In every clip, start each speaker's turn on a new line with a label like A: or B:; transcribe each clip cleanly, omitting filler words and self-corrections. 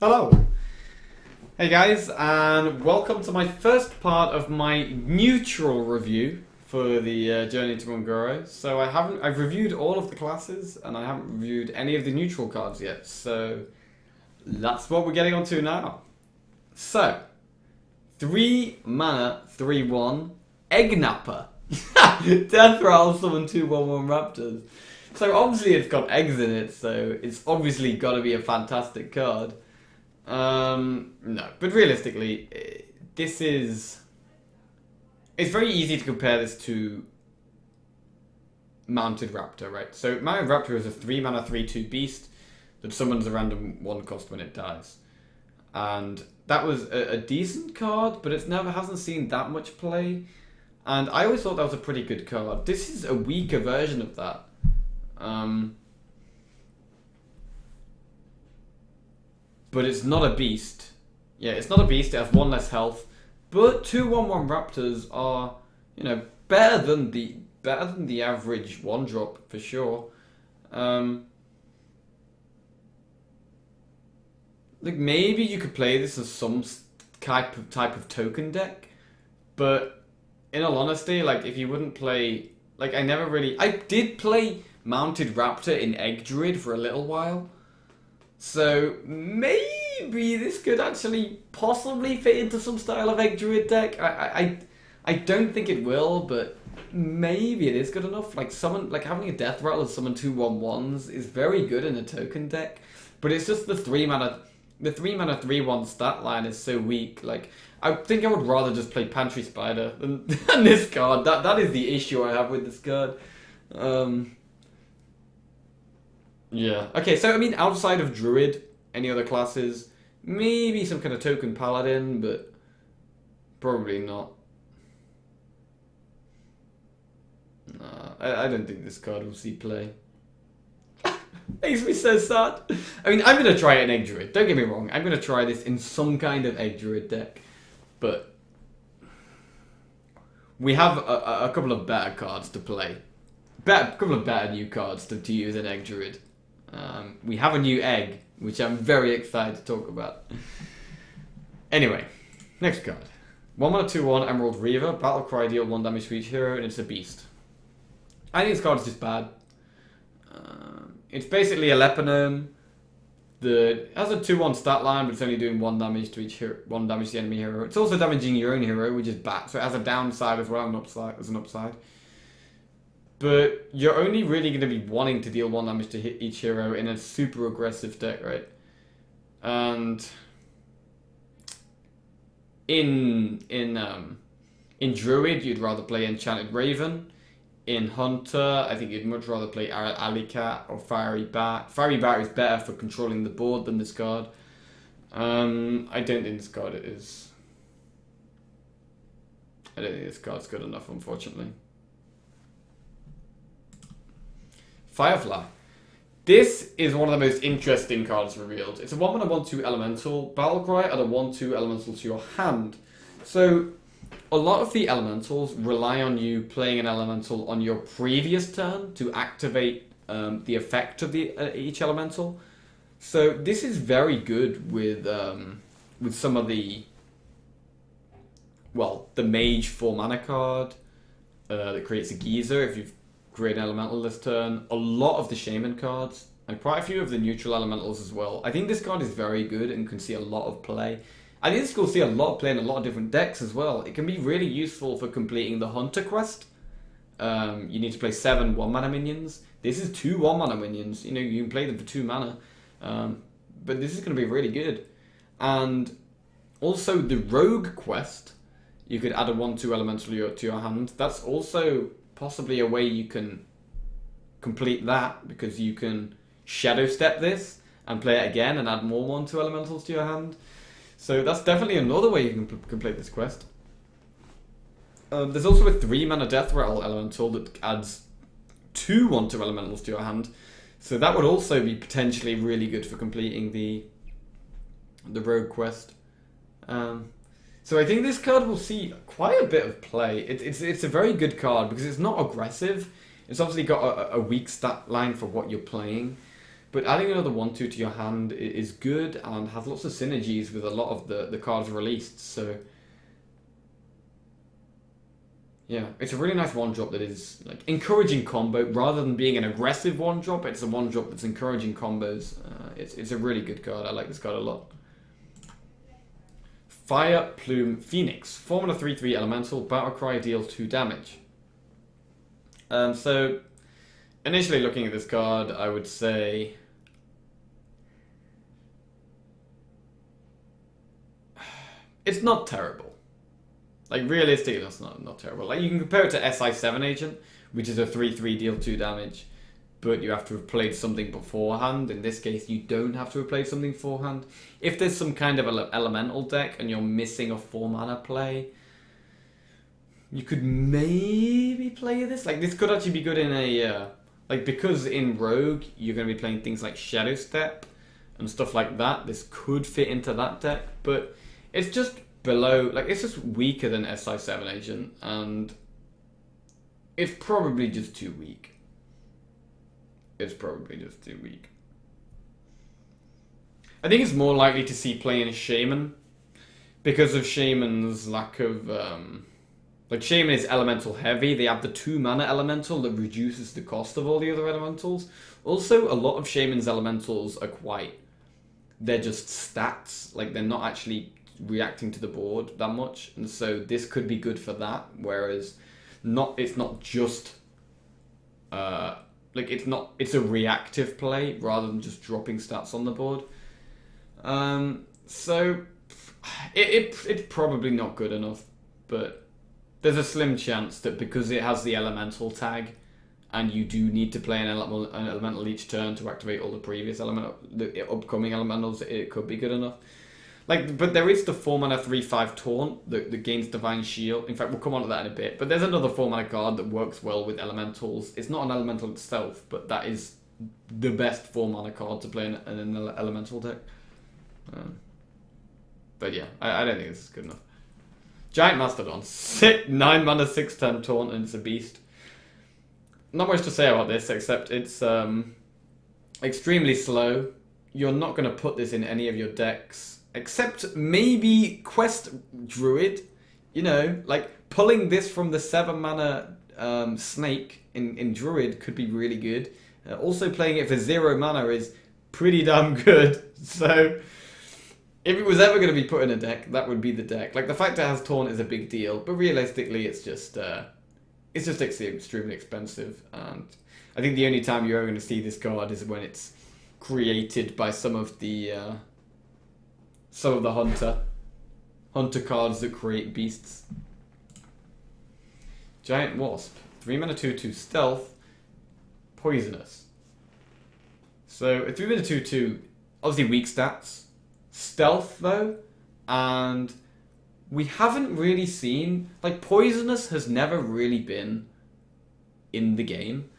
A: Hello! Hey guys, and welcome to my first part of my neutral review for the Journey to Mongoro. So I've reviewed all of the classes, and I haven't reviewed any of the neutral cards yet, so that's what we're getting onto now. So, 3 mana, 3/1, Eggnapper. Death Rattle summon 2/1/1 Raptors. So obviously it's got eggs in it, so it's obviously got to be a fantastic card. No, but realistically, it's very easy to compare this to Mounted Raptor, right? So Mounted Raptor is a 3 mana 3/2 beast that summons a random 1 cost when it dies. And that was a decent card, but it hasn't seen that much play. And I always thought that was a pretty good card. This is a weaker version of that. But it's not a beast. Yeah, it's not a beast. It has 1 less health. But 2/1/1 Raptors are, better than the average 1-drop for sure. Like maybe you could play this as some type of token deck, but in all honesty, like if you wouldn't play, like I did play Mounted Raptor in Egg Druid for a little while. So maybe this could actually possibly fit into some style of Egg Druid deck. I don't think it will, but maybe it is good enough. Like having a Death Rattle and summon 2/1/1s is very good in a token deck. But it's just the 3 mana 3/1 stat line is so weak. Like I think I would rather just play Pantry Spider than this card. That is the issue I have with this card. Yeah. Okay, so I mean, outside of Druid, any other classes? Maybe some kind of token Paladin, but probably not. Nah, I don't think this card will see play. Makes me so sad. I mean, I'm going to try it in Egg Druid. Don't get me wrong. I'm going to try this in some kind of Egg Druid deck. But we have a couple of better cards to play. A couple of better new cards to use in Egg Druid. We have a new egg, which I'm very excited to talk about. Anyway, next card. 1 mana 2/1 Emerald Reaver. Battlecry, deal 1 damage to each hero, and it's a beast. I think this card is just bad. It's basically a Leponome that has a 2/1 stat line, but it's only doing 1 damage to each hero, 1 damage to the enemy hero. It's also damaging your own hero, which is bad. So it has a downside as well, as an upside. But you're only really going to be wanting to deal 1 damage to hit each hero in a super aggressive deck, right? And in Druid, you'd rather play Enchanted Raven. In Hunter, I think you'd much rather play Alicat or Fiery Bat. Fiery Bat is better for controlling the board than this card. I don't think this card is... I don't think this card's good enough, unfortunately. Firefly. This is one of the most interesting cards revealed. It's a 1 mana 1/2 elemental. Battlecry, add a 1/2 elemental to your hand. So, a lot of the elementals rely on you playing an elemental on your previous turn to activate the effect of each elemental. So this is very good with some of the Mage 4 mana card that creates a Geyser if you've created an elemental this turn. A lot of the Shaman cards and quite a few of the neutral elementals as well. I think this card is very good and can see a lot of play. I think this will see a lot of play in a lot of different decks as well. It can be really useful for completing the Hunter quest. You need to play 7 1-mana minions. This is 2 1-mana minions. You can play them for 2 mana. But this is going to be really good. And also the Rogue quest, you could add a 1/2 elemental to your hand. That's also possibly a way you can complete that, because you can Shadow Step this and play it again and add more 1/2 elementals to your hand. So that's definitely another way you can complete this quest. There's also a 3 mana Death Rattle elemental that adds 2 1/2 elementals to your hand. So that would also be potentially really good for completing the Rogue quest. So I think this card will see quite a bit of play. It's a very good card because it's not aggressive. It's obviously got a weak stat line for what you're playing. But adding another 1/2 to your hand is good and has lots of synergies with a lot of the cards released. So yeah, it's a really nice 1-drop that is like encouraging combo rather than being an aggressive 1-drop. It's a 1-drop that's encouraging combos. It's a really good card. I like this card a lot. Fire Plume Phoenix. 4 mana 3/3 elemental. Battle Cry, deals 2 damage. So initially looking at this card, I would say it's not terrible. Like realistically, that's not terrible. Like you can compare it to SI7 Agent, which is a 3/3 deal 2 damage, but you have to have played something beforehand. In this case, you don't have to have played something beforehand. If there's some kind of elemental deck and you're missing a 4 mana play, you could maybe play this. Like this could actually be good in a like because in Rogue you're going to be playing things like Shadow Step and stuff like that. This could fit into that deck, but it's just below. Like it's just weaker than SI7 Agent, and it's probably just too weak. It's probably just too weak. I think it's more likely to see play in Shaman because of Shaman's lack of like Shaman is elemental heavy. They have the 2 mana elemental that reduces the cost of all the other elementals. Also, a lot of Shaman's elementals are they're just stats. Like they're not actually reacting to the board that much, and so this could be good for that. Whereas, it's not just like it's a reactive play rather than just dropping stats on the board. So it's probably not good enough, but there's a slim chance that because it has the elemental tag, and you do need to play an elemental each turn to activate all the previous the upcoming elementals, it could be good enough. Like, but there is the 4 mana 3/5 Taunt that gains Divine Shield. In fact, we'll come on to that in a bit. But there's another 4 mana card that works well with elementals. It's not an elemental itself, but that is the best 4 mana card to play in an elemental deck. But yeah, I don't think this is good enough. Giant Mastodon. 9 mana 6/10 Taunt, and it's a beast. Not much to say about this, except it's extremely slow. You're not going to put this in any of your decks. Except maybe Quest Druid, you know, like pulling this from the 7 mana Snake in Druid could be really good. Also playing it for 0 mana is pretty damn good. So if it was ever going to be put in a deck, that would be the deck. Like the fact that it has Taunt is a big deal, but realistically it's just extremely expensive. And I think the only time you're ever going to see this card is when it's created by some of the hunter cards that create beasts. Giant Wasp. 3 mana 2/2 stealth. Poisonous. So a 3 mana 2/2, obviously weak stats. Stealth though, and we haven't really seen, like Poisonous has never really been in the game.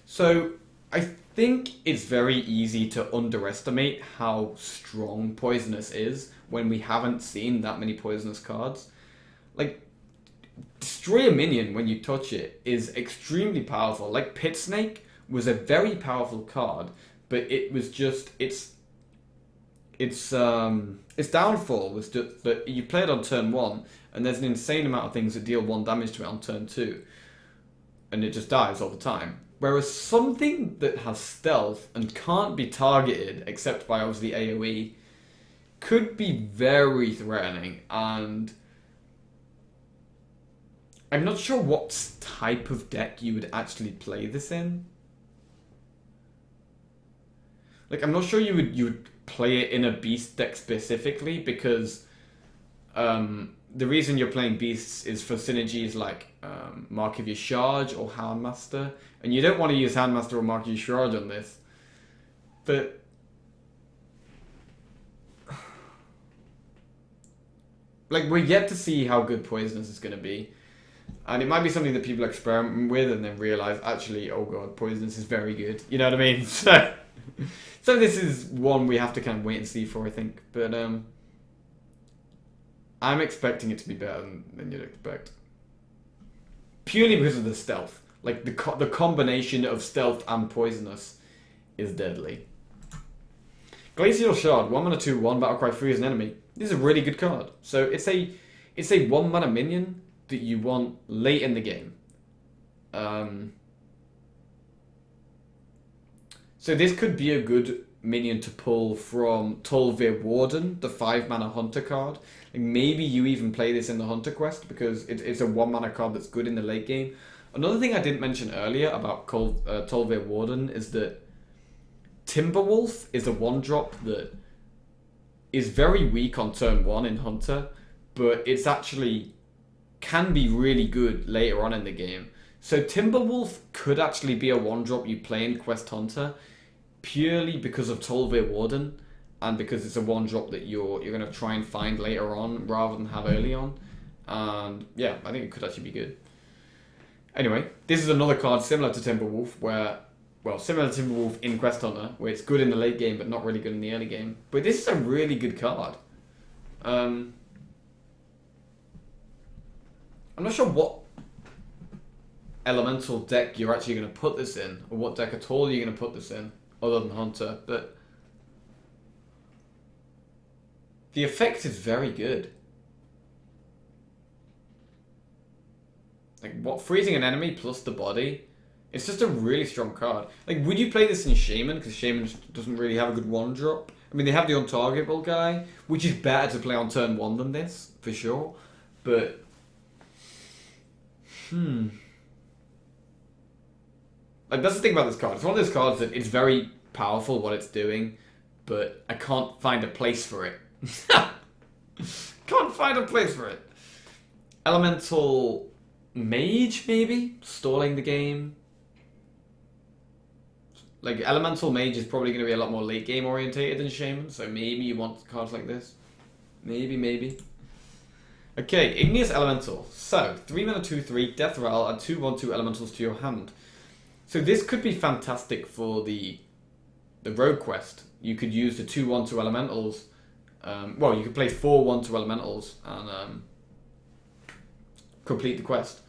A: So I think it's very easy to underestimate how strong Poisonous is when we haven't seen that many Poisonous cards. Like, destroy a minion when you touch it is extremely powerful. Like, Pit Snake was a very powerful card, but it was just, its downfall was just that you play it on turn 1, and there's an insane amount of things that deal 1 damage to it on turn 2, and it just dies all the time. Whereas something that has stealth and can't be targeted except by obviously AoE could be very threatening, and I'm not sure what type of deck you would actually play this in. Like, I'm not sure you would play it in a beast deck specifically, because the reason you're playing beasts is for synergies like Mark of Your Charge or Handmaster, and you don't want to use Handmaster or Mark of Your Charge on this. But like, we're yet to see how good Poisonous is going to be, and it might be something that people experiment with and then realize, actually, oh god, Poisonous is very good. You know what I mean? So this is one we have to kind of wait and see for, I think. But I'm expecting it to be better than you'd expect. Purely because of the stealth. Like, the combination of stealth and Poisonous is deadly. Glacial Shard, 1 mana 2/1, Battlecry freeze an enemy. This is a really good card. So it's a 1 mana minion that you want late in the game. So this could be a good minion to pull from Tolvir Warden, the 5 mana Hunter card. Like maybe you even play this in the Hunter quest because it's a 1 mana card that's good in the late game. Another thing I didn't mention earlier about Tolvir Warden is that Timberwolf is a 1-drop that is very weak on turn 1 in Hunter, but it's actually can be really good later on in the game. So Timberwolf could actually be a 1-drop you play in Quest Hunter purely because of Tolvir Warden and because it's a 1-drop that you're going to try and find later on rather than have early on. And yeah, I think it could actually be good. Anyway, this is another card similar to Timberwolf where, well, similar to Timberwolf in Quest Hunter, where it's good in the late game but not really good in the early game. But this is a really good card. I'm not sure what elemental deck you're actually going to put this in, or what deck at all you're going to put this in, other than Hunter, but the effect is very good. Like, what, freezing an enemy plus the body? It's just a really strong card. Like, would you play this in Shaman? Because Shaman doesn't really have a good 1-drop. I mean, they have the untargetable guy, which is better to play on turn 1 than this, for sure. But, like, that's the thing about this card. It's one of those cards that it's very powerful what it's doing, but I can't find a place for it. Can't find a place for it. Elemental Mage, maybe? Stalling the game. Like, Elemental Mage is probably going to be a lot more late game orientated than Shaman, so maybe you want cards like this. Maybe. Okay, Ignus Elemental. So, 3 mana 2/3, Death Rattle, add 2/1/2 elementals to your hand. So this could be fantastic for the Rogue Quest. You could use the 2/1/2 elementals. Well, you could play 4/1/2 elementals and complete the quest.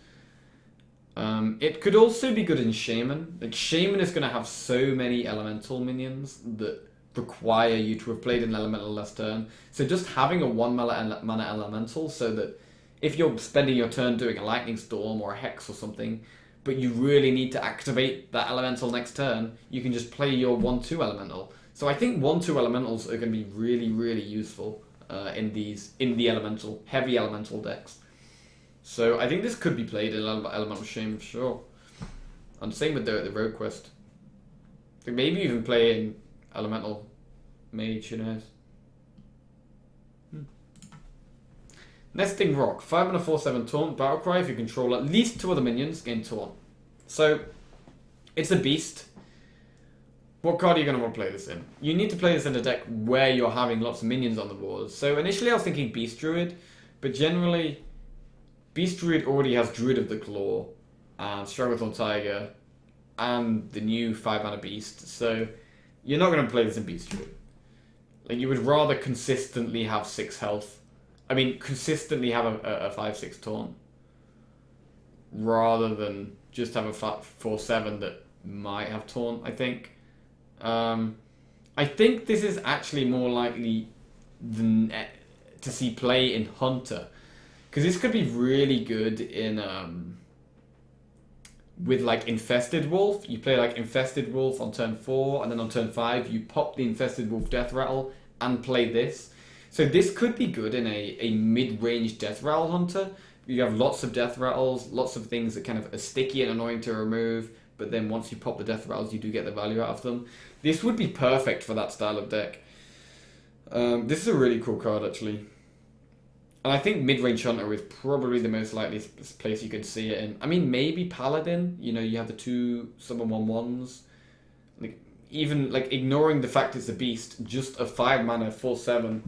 A: It could also be good in Shaman. Like, Shaman is going to have so many elemental minions that require you to have played an elemental last turn. So just having a 1 mana elemental so that if you're spending your turn doing a lightning storm or a hex or something, but you really need to activate that elemental next turn, you can just play your 1/2 elemental. So I think 1/2 elementals are going to be really, really useful in the heavy elemental decks. So I think this could be played in Elemental Shaman for sure. And same with the Rogue Quest. Maybe even play in Elemental Mage, who knows. Nesting Rock. 5 mana 4/7 Taunt. Battlecry. If you control at least 2 other minions, gain Taunt. So, it's a beast. What card are you going to want to play this in? You need to play this in a deck where you're having lots of minions on the board. So initially I was thinking Beast Druid, but generally Beast Druid already has Druid of the Claw and Stragathorn Tiger and the new 5 mana Beast. So you're not going to play this in Beast Druid. Like, you would rather consistently have 6 health. I mean, consistently have a 5/6 Taunt rather than just have a 4/7 that might have Taunt, I think. I think this is actually more likely than to see play in Hunter, because this could be really good in with like Infested Wolf. You play like Infested Wolf on turn 4, and then on turn 5 you pop the Infested Wolf Death Rattle and play this. So this could be good in a mid-range Death Rattle Hunter. You have lots of Death Rattles, lots of things that kind of are sticky and annoying to remove, but then once you pop the Death Rattles, you do get the value out of them. This would be perfect for that style of deck. This is a really cool card, actually. And I think mid-range Hunter is probably the most likely place you could see it in. I mean, maybe Paladin. You know, you have the 2 summon 1/1s. Like, even, like, ignoring the fact it's a beast, just a 5 mana 4/7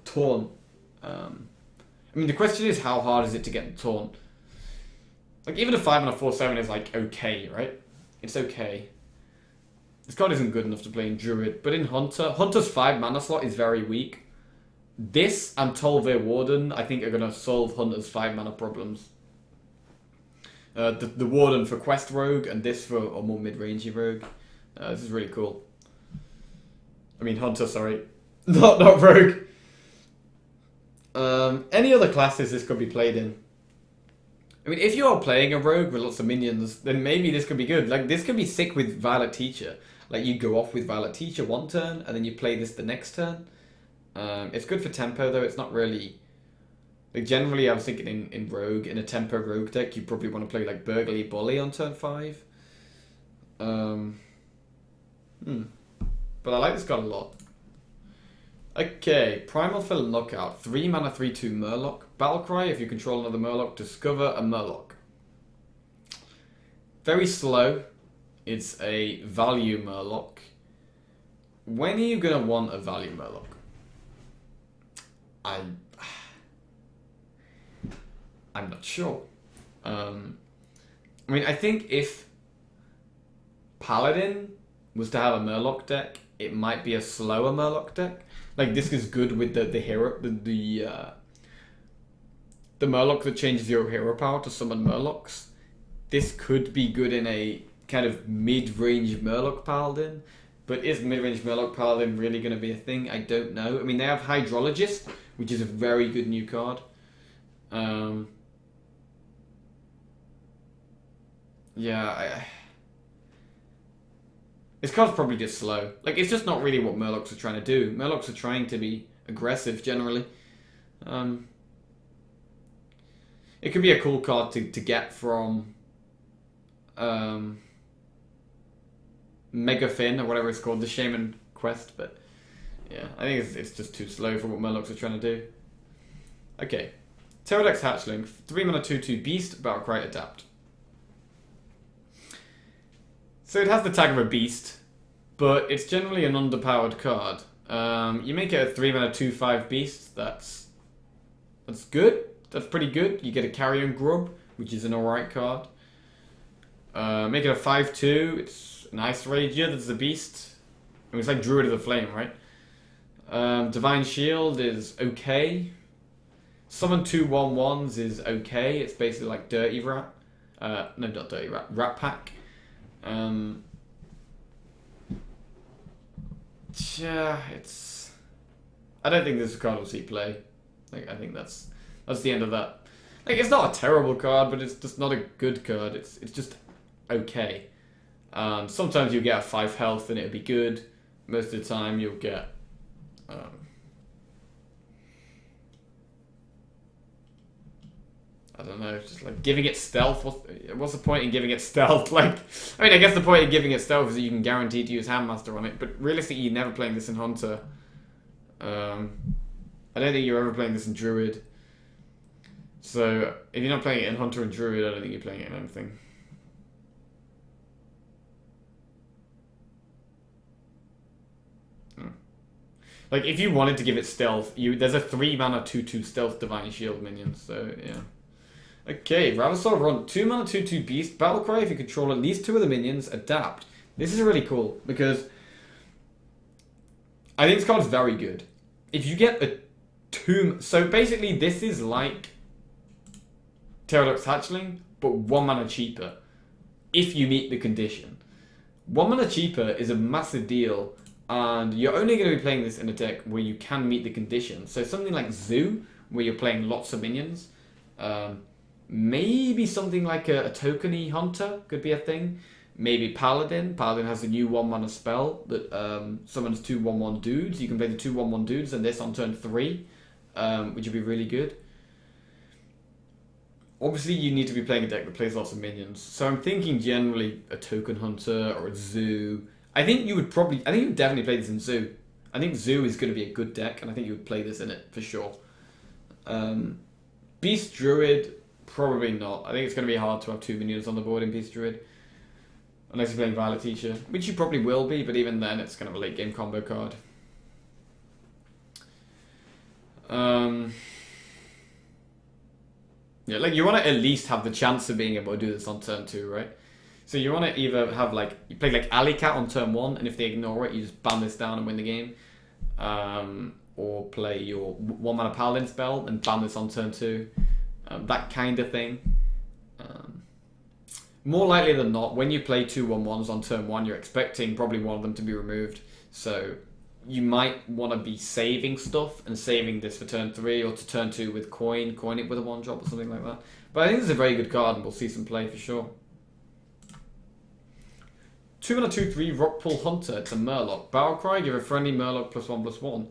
A: Taunt. I mean, the question is, how hard is it to get the Taunt? Like, even a 5 mana 4/7 is, like, okay, right? It's okay. This card isn't good enough to play in Druid, but in Hunter, Hunter's 5 mana slot is very weak. This and Tolvir Warden, I think, are going to solve Hunter's 5 mana problems. The Warden for Quest Rogue, and this for a more mid-rangey Rogue. This is really cool. I mean Hunter, sorry. Not Rogue. Any other classes this could be played in? I mean, if you're playing a Rogue with lots of minions, then maybe this could be good. Like, this could be sick with Violet Teacher. Like, you go off with Violet Teacher one turn, and then you play this the next turn. It's good for tempo, though. It's not really... Like, generally, I was thinking in Rogue, in a tempo Rogue deck, you probably want to play, like, Burglary Bully on turn 5. But I like this card a lot. Okay, Primalfin Lookout. 3 mana, 3/2 Murloc. Battlecry, if you control another Murloc, discover a Murloc. Very slow. It's a value Murloc. When are you going to want a value Murloc? I'm not sure. I mean, I think if Paladin was to have a Murloc deck, it might be a slower Murloc deck. Like, this is good with the hero, the Murloc that changes your hero power to summon Murlocs. This could be good in a kind of mid-range Murloc Paladin. But is mid-range Murloc Paladin really going to be a thing? I don't know. I mean, they have Hydrologist, which is a very good new card. Yeah, this card's probably just slow. Like, it's just not really what Murlocs are trying to do. Murlocs are trying to be aggressive, generally. It could be a cool card to get from Mega Finn, or whatever it's called, the Shaman Quest, but yeah, I think it's just too slow for what Murlocs are trying to do. Okay. Pterodax Hatchling, 3 mana 2/2 Beast, Battlecry, Adapt. So it has the tag of a beast, but it's generally an underpowered card. You make it a 3 mana 2/5 beast. That's good. That's pretty good. You get a Carrion Grub, which is an alright card. Make it a 5/2. It's an Ice Rager. That's a beast. I mean, it's like Druid of the Flame, right? Divine Shield is okay. Summon 2 1/1s is okay. It's basically like Dirty Rat. No, not Dirty Rat. Rat Pack. Yeah, it's... I don't think this card will see play. Like, I think that's the end of that. Like, it's not a terrible card, but it's just not a good card. It's just okay. Sometimes you'll get a 5 health and it'll be good. Most of the time you'll get... I don't know, just like giving it stealth. What's the point in giving it stealth? Like, I mean, I guess the point in giving it stealth is that you can guarantee to use Handmaster on it, but realistically, you're never playing this in Hunter. I don't think you're ever playing this in Druid. So, if you're not playing it in Hunter and Druid, I don't think you're playing it in anything. Like, if you wanted to give it stealth, there's a 3 mana 2/2 stealth Divine Shield minion, so yeah. Okay, Ravasaur Runt, 2 mana 2/2 Beast, Battlecry, if you control at least 2 of the minions, Adapt. This is really cool, because I think this card is very good. If you get a tomb... So basically, this is like Pterodax Hatchling, but 1 mana cheaper, if you meet the condition. 1 mana cheaper is a massive deal, and you're only going to be playing this in a deck where you can meet the condition. So something like Zoo, where you're playing lots of minions. Maybe something like a tokeny Hunter could be a thing. Maybe Paladin. Paladin has a new 1 mana spell that summons 2 1/1 dudes. You can play the 2 1/1 dudes and this on turn 3, which would be really good. Obviously, you need to be playing a deck that plays lots of minions. So I'm thinking generally a Token Hunter or a Zoo. I think you would definitely play this in Zoo. I think Zoo is going to be a good deck, and I think you would play this in it for sure. Beast Druid, probably not. I think it's going to be hard to have 2 minions on the board in Beast Druid. Unless you're playing Violet Teacher, which you probably will be, but even then it's kind of a late game combo card. Yeah, like you want to at least have the chance of being able to do this on turn 2, right? So you want to either have like, you play like Alley Cat on turn 1, and if they ignore it, you just ban this down and win the game. Or play your 1 mana Paladin spell and ban this on turn 2. That kind of thing. More likely than not, when you play 2 1/1s on turn 1, you're expecting probably one of them to be removed. So you might want to be saving stuff and saving this for turn 3 or to turn 2 with coin it with a 1-drop or something like that. But I think it's a very good card and we'll see some play for sure. 2 and a 2/3 Rockpool Hunter. It's a Murloc. Battlecry, give a friendly Murloc +1/+1.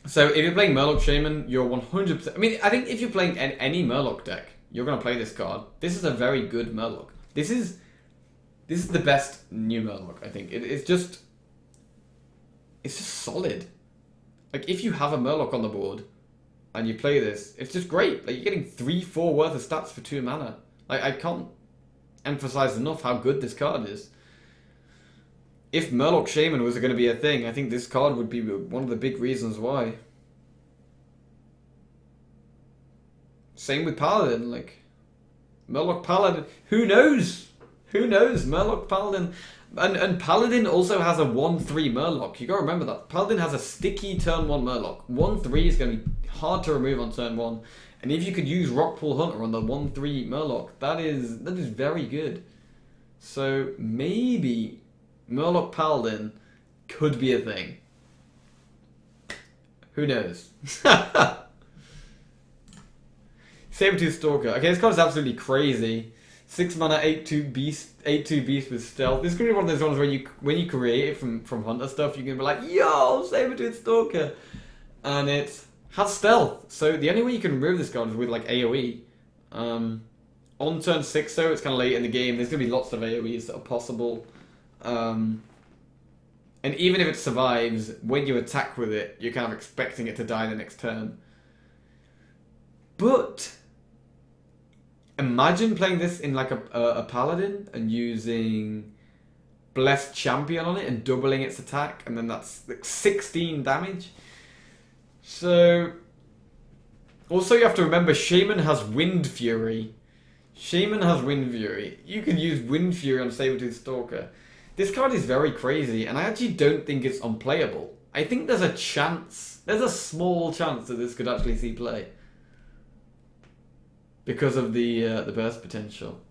A: So if you're playing Murloc Shaman, you're 100%... I mean, I think if you're playing any Murloc deck, you're going to play this card. This is a very good Murloc. This is the best new Murloc, I think. It's just solid. Like, if you have a Murloc on the board and you play this, it's just great. Like, you're getting 3-4 worth of stats for 2 mana. Like, I can't emphasize enough how good this card is. If Murloc Shaman was going to be a thing, I think this card would be one of the big reasons why. Same with Paladin, like Murloc Paladin. Who knows? Who knows? Murloc Paladin. And Paladin also has a 1/3 Murloc. You gotta remember that. Paladin has a sticky turn 1 Murloc. 1/3 is gonna be hard to remove on turn 1. And if you could use Rockpool Hunter on the 1/3 Murloc, that is very good. So maybe Murloc Paladin could be a thing. Who knows? Sabertooth Stalker. Okay, this card is absolutely crazy. 6 mana, 8/2 beast, 8/2 beast with stealth. This could be one of those ones where when you create it from Hunter stuff, you can be like, yo, Sabertooth Stalker, and it has stealth. So the only way you can remove this card is with like AOE. On turn 6 though, it's kind of late in the game. There's gonna be lots of AOEs that are possible. And even if it survives, when you attack with it, you're kind of expecting it to die the next turn. But imagine playing this in like a Paladin and using Blessed Champion on it and doubling its attack, and then that's like 16 damage. So, also you have to remember, Shaman has Windfury. Shaman has Windfury. You can use Windfury on Sabertooth Stalker. This card is very crazy, and I actually don't think it's unplayable. I think there's a chance, there's a small chance that this could actually see play. Because of the burst potential.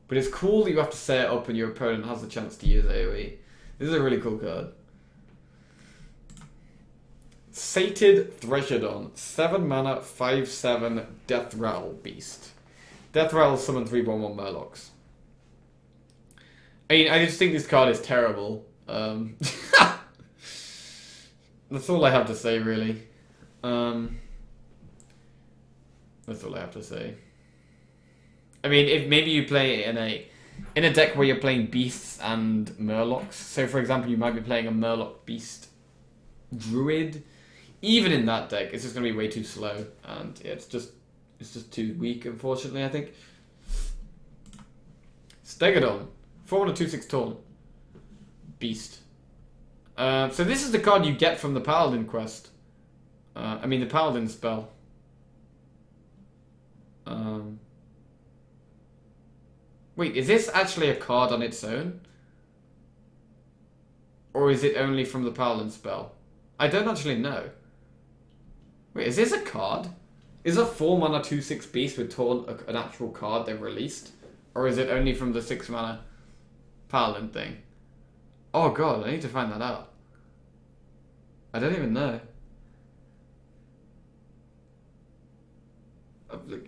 A: But it's cool that you have to set it up and your opponent has the chance to use AoE. This is a really cool card. Sated Thrasher. 7 mana, 5/7 Death Rattle Beast. Death Rattle summon 3/1/1 Murlocs. I mean, I just think this card is terrible. That's all I have to say, really. That's all I have to say. I mean, if maybe you play it in a deck where you're playing beasts and Murlocs. So, for example, you might be playing a Murloc Beast Druid. Even in that deck, it's just going to be way too slow, and yeah, it's just too weak, unfortunately, I think. Stegodon. 4 mana 2/6 Taunt. Beast. So this is the card you get from the Paladin quest. I mean, the Paladin spell. Wait, is this actually a card on its own? Or is it only from the Paladin spell? I don't actually know. Wait, is this a card? Is a 4 mana 2/6 Beast with Taunt an actual card they've released? Or is it only from the 6 mana Paladin thing? Oh god, I need to find that out. I don't even know.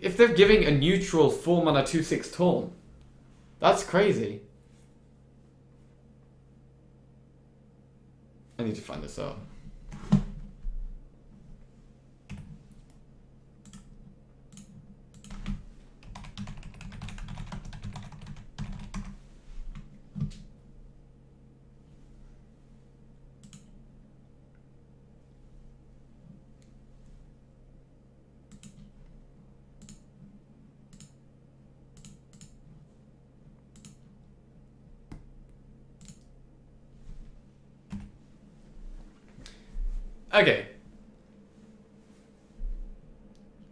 A: If they're giving a neutral 4 mana 2/6 Taunt, that's crazy. I need to find this out. Okay.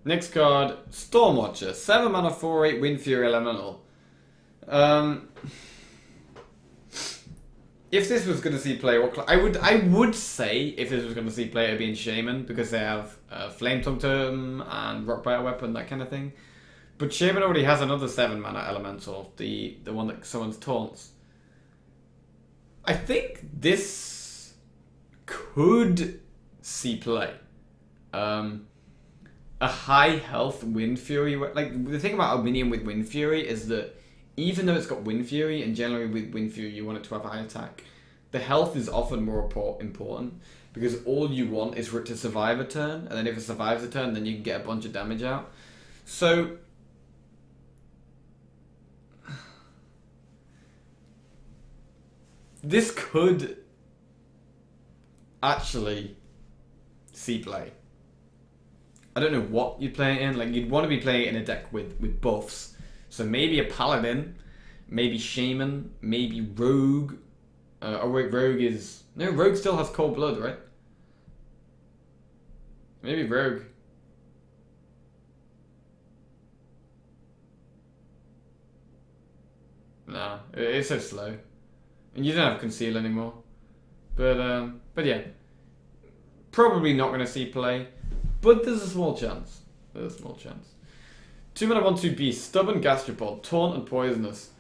A: Next card, Stormwatcher. 7 mana 4/8 Windfury Elemental. If this was going to see play, I would say if this was going to see play, it'd be in Shaman because they have Flame Tongue Tome and Rockbite Weapon, that kind of thing. But Shaman already has another 7 mana Elemental, the one that summons taunts. I think this could see play. A high health Windfury. Like, the thing about a minion with Windfury is that even though it's got Windfury, and generally with Windfury you want it to have high attack, the health is often more important because all you want is for it to survive a turn, and then if it survives a turn, then you can get a bunch of damage out. So this could actually see play. I don't know what you'd play it in. Like, you'd want to be playing it in a deck with buffs. So maybe a Paladin, maybe Shaman, maybe Rogue. Oh wait, Rogue is... No, Rogue still has Cold Blood, right? Maybe Rogue. Nah, it's so slow. And you don't have Conceal anymore. But yeah. Probably not going to see play. But there's a small chance. 2 mana 1/2 beast, Stubborn Gastropod, Taunt and Poisonous.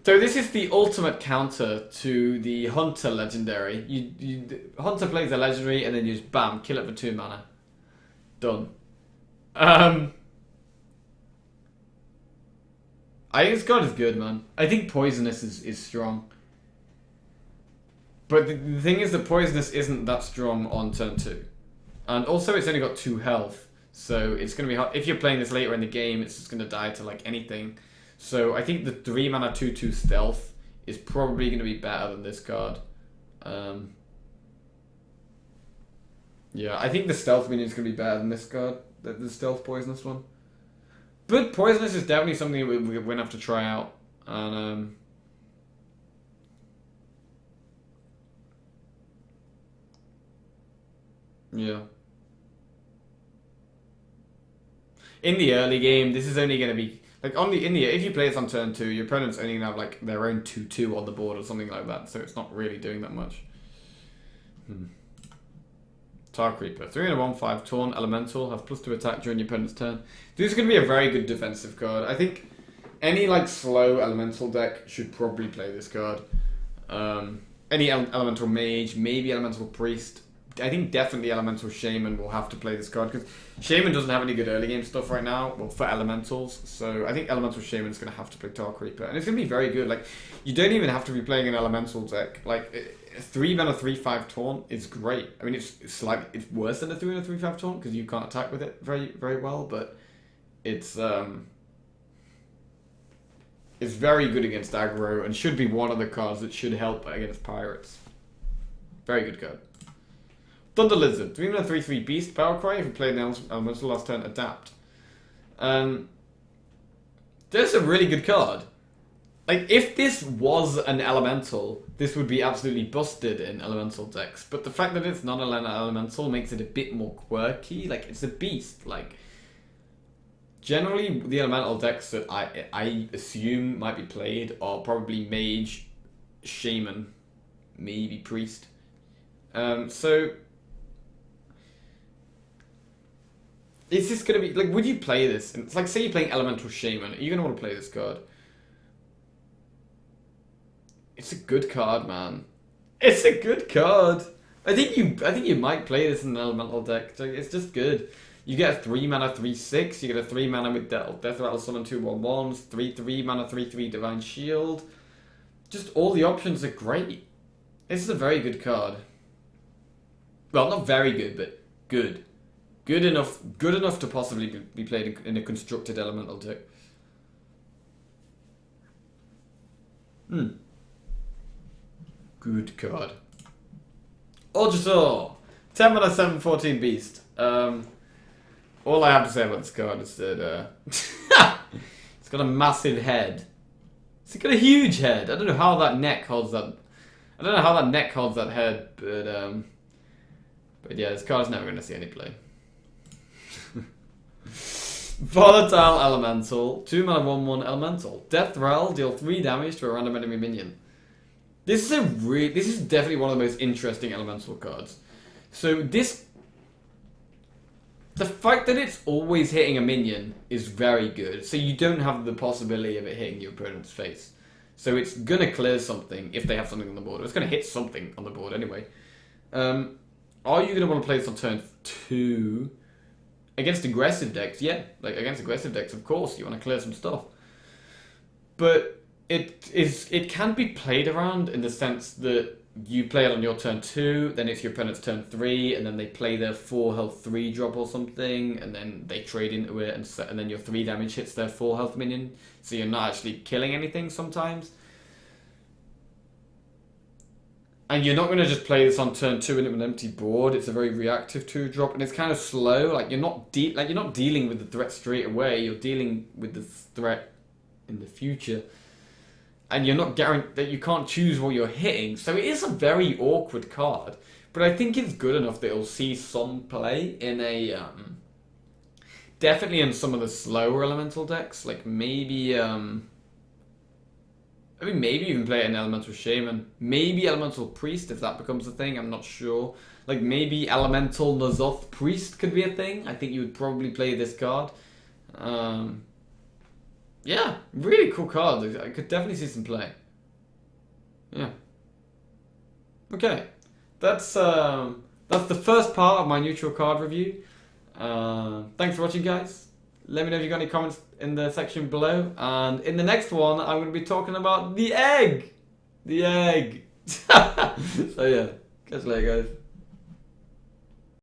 A: So this is the ultimate counter to the Hunter legendary. Hunter plays a legendary and then you just bam, kill it for 2 mana. Done. I think this card is good, man. I think Poisonous is strong. But the thing is that Poisonous isn't that strong on turn 2. And also it's only got 2 health, so it's going to be hard. If you're playing this later in the game, it's just going to die to like anything. So I think the 3 mana 2/2 stealth is probably going to be better than this card. Yeah, I think the stealth minion is going to be better than this card, the stealth poisonous one. But poisonous is definitely something we're going to have to try out. And yeah. In the early game, this is only going to be like if you play this on turn 2, your opponent's only going to have like their own 2/2 on the board or something like that, so it's not really doing that much. Tar Creeper, 3 and a 1/5 Taunt Elemental, have +2 attack during your opponent's turn. This is going to be a very good defensive card. I think any like slow elemental deck should probably play this card. Any elemental mage, maybe elemental priest. I think definitely Elemental Shaman will have to play this card because Shaman doesn't have any good early game stuff right now, well, for elementals. So I think Elemental Shaman is going to have to play Tar Creeper, and it's going to be very good. Like, you don't even have to be playing an elemental deck. Like, 3 mana 3/5 Taunt is great. I mean, it's worse than a 3 mana 3/5 Taunt because you can't attack with it very very well, but it's very good against aggro and should be one of the cards that should help against pirates. Very good card. Thunder Lizard, 3 mana 3/3 Beast, Power Cry, if you played an elemental last turn, adapt. That's a really good card. Like, if this was an elemental, this would be absolutely busted in elemental decks. But the fact that it's not an elemental makes it a bit more quirky. Like, it's a beast. Like, generally, the elemental decks that I assume might be played are probably Mage, Shaman, maybe Priest. So... is this going to be... like, would you play this? And it's like, say you're playing Elemental Shaman. Are you going to want to play this card? It's a good card, man. It's a good card. I think you might play this in an elemental deck. It's just good. You get a 3 mana 3/6. You get a 3 mana with Death Rattle Summon 2/1/1s. 3 mana 3/3 Divine Shield. Just all the options are great. This is a very good card. Well, not very good, but good. Good enough to possibly be played in a constructed elemental deck. Good card. Ultrasaur, 10 mana 7/14 Beast. All I have to say about this card is that it's got a massive head. It's got a huge head. I don't know how that neck holds that. I don't know how that neck holds that head, but yeah, this card's never going to see any play. Volatile Elemental, 2 mana 1/1 Elemental. Death Rattle, deal 3 damage to a random enemy minion. This is definitely one of the most interesting elemental cards. So the fact that it's always hitting a minion is very good. So you don't have the possibility of it hitting your opponent's face. So it's gonna clear something if they have something on the board. It's gonna hit something on the board anyway. Are you gonna want to play this on turn 2 against aggressive decks? Yeah, like against aggressive decks, of course you want to clear some stuff. But it can be played around in the sense that you play it on your turn 2, then it's your opponent's turn 3, and then they play their 4 health 3 drop or something, and then they trade into it, and then your 3 damage hits their 4 health minion, so you're not actually killing anything sometimes. And you're not going to just play this on turn 2 into an empty board. It's a very reactive 2 drop, and it's kind of slow. Like you're not dealing with the threat straight away. You're dealing with the threat in the future. And you're not guaranteed that you can't choose what you're hitting, so it is a very awkward card. But I think it's good enough that it'll see some play in a definitely in some of the slower elemental decks, like maybe maybe even play an elemental shaman, maybe elemental priest if that becomes a thing. I'm not sure. Like maybe elemental Nazoth priest could be a thing. I think you would probably play this card. Yeah, really cool card. I could definitely see some play. Yeah. Okay, that's the first part of my neutral card review. Thanks for watching, guys. Let me know if you got any comments in the section below. And in the next one, I'm going to be talking about the egg. The egg. So yeah, catch you later, guys.